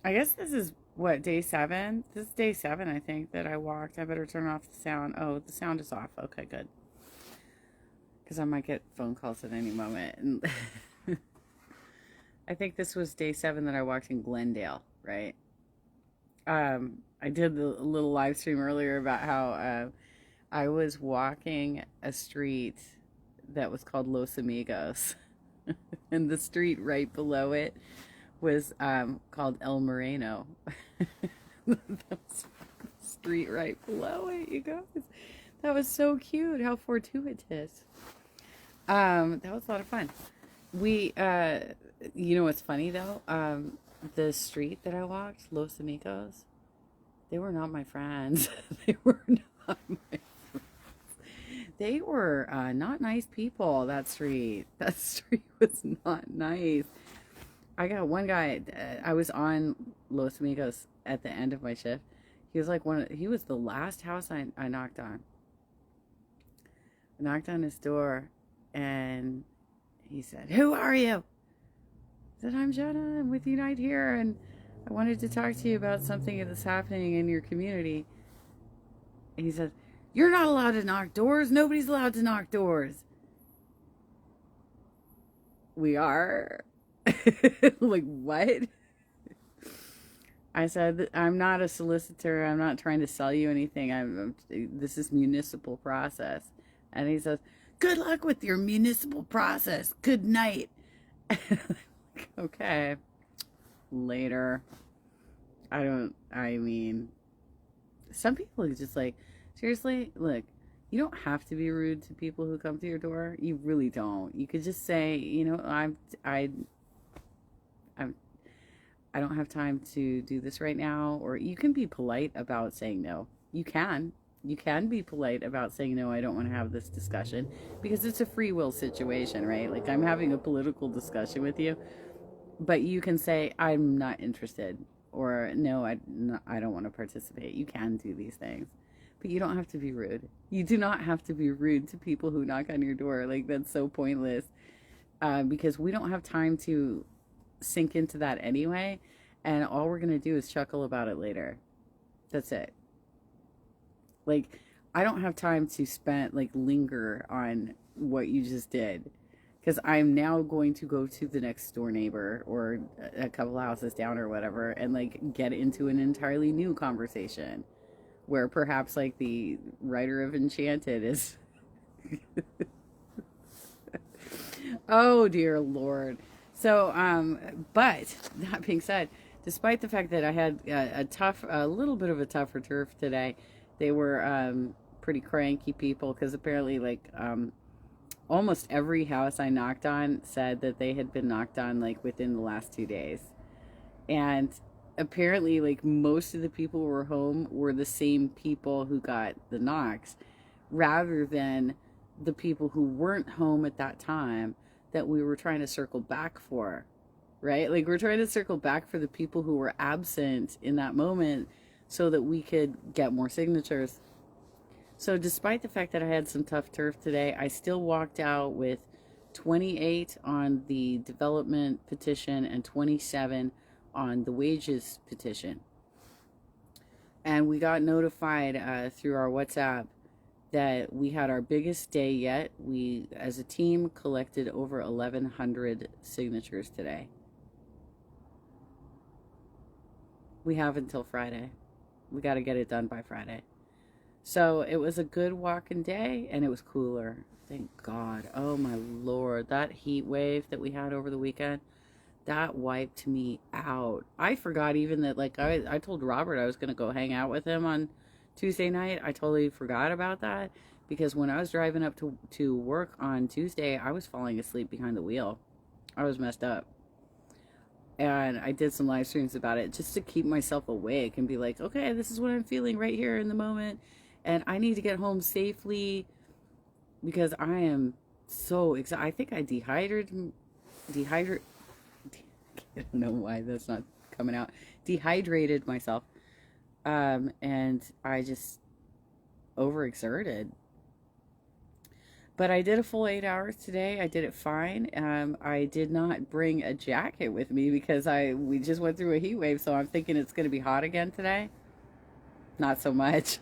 I guess this is what, day 7? This is day 7, I think, that I walked. I better turn off the sound. Oh, the sound is off. Okay, good. Because I might get phone calls at any moment. And I think this was day 7 that I walked in Glendale, right? I did the little live stream earlier about how I was walking a street that was called Los Amigos, and the street right below it was called El Moreno. That's the street right below it, you guys. That was so cute. How fortuitous. That was a lot of fun. We, you know what's funny though? The street that I walked, Los Amigos, they were not my friends. They were not my. They were not nice people. That street. That street was not nice. I got one guy. I was on Los Amigos at the end of my shift. He was like he was the last house I knocked on. I knocked on his door, and he said, "Who are you?" I said, "I'm Jenna. I'm with Unite here, and I wanted to talk to you about something that's happening in your community." And he said, "You're not allowed to knock doors. Nobody's allowed to knock doors." We are. Like, what? I said, "I'm not a solicitor. I'm not trying to sell you anything. This is municipal process." And he says, "Good luck with your municipal process. Good night." Okay, later. I mean, some people are just like, seriously, look, you don't have to be rude to people who come to your door. You really don't. You could just say, I'm, I don't have time to do this right now. Or you can be polite about saying no. You can. You can be polite about saying no, I don't want to have this discussion, because it's a free will situation, right? Like, I'm having a political discussion with you, but you can say, I'm not interested, or no, I don't want to participate. You can do these things, but you don't have to be rude. You do not have to be rude to people who knock on your door. Like, that's so pointless, because we don't have time to sink into that anyway. And all we're going to do is chuckle about it later. That's it. Like, I don't have time to spend, like, linger on what you just did, because I'm now going to go to the next door neighbor or a couple houses down or whatever, and like get into an entirely new conversation where perhaps like the writer of Enchanted is. Oh dear Lord. So, but that being said, despite the fact that I had a little bit of a tougher turf today, they were pretty cranky people, because apparently, like, almost every house I knocked on said that they had been knocked on like within the last 2 days. And apparently, like, most of the people who were home were the same people who got the knocks, rather than the people who weren't home at that time that we were trying to circle back for, right? Like, we're trying to circle back for the people who were absent in that moment so that we could get more signatures. So, despite the fact that I had some tough turf today, I still walked out with 28 on the development petition and 27 on the wages petition. And we got notified through our WhatsApp that we had our biggest day yet. We, as a team, collected over 1,100 signatures today. We have until Friday. We got to get it done by Friday. So it was a good walking day, and it was cooler. Thank God. Oh my Lord. That heat wave that we had over the weekend, that wiped me out. I forgot even that, like, I told Robert I was going to go hang out with him on Tuesday night. I totally forgot about that, because when I was driving up to work on Tuesday, I was falling asleep behind the wheel. I was messed up. And I did some live streams about it just to keep myself awake and be like, okay, this is what I'm feeling right here in the moment. And I need to get home safely, because I am so excited. I think I dehydrated, I don't know why that's not coming out. Dehydrated myself. And I just overexerted. But I did a full 8 hours today. I did it fine. I did not bring a jacket with me because we just went through a heat wave, so I'm thinking it's going to be hot again today. Not so much.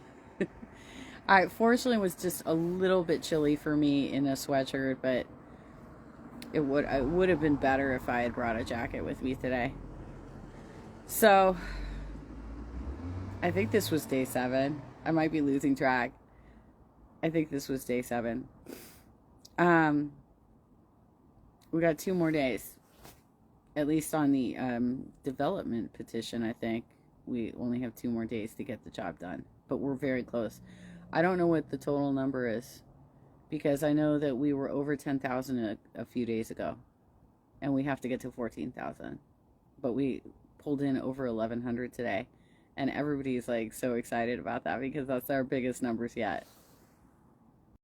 I fortunately was just a little bit chilly for me in a sweatshirt, but it would have been better if I had brought a jacket with me today. So I think this was day 7. I might be losing track. I think this was day 7. We got 2 more days, at least on the development petition. I think we only have 2 more days to get the job done, but we're very close. I don't know what the total number is because I know that we were over 10,000 a few days ago, and we have to get to 14,000, but we pulled in over 1,100 today, and everybody's like so excited about that because that's our biggest numbers yet.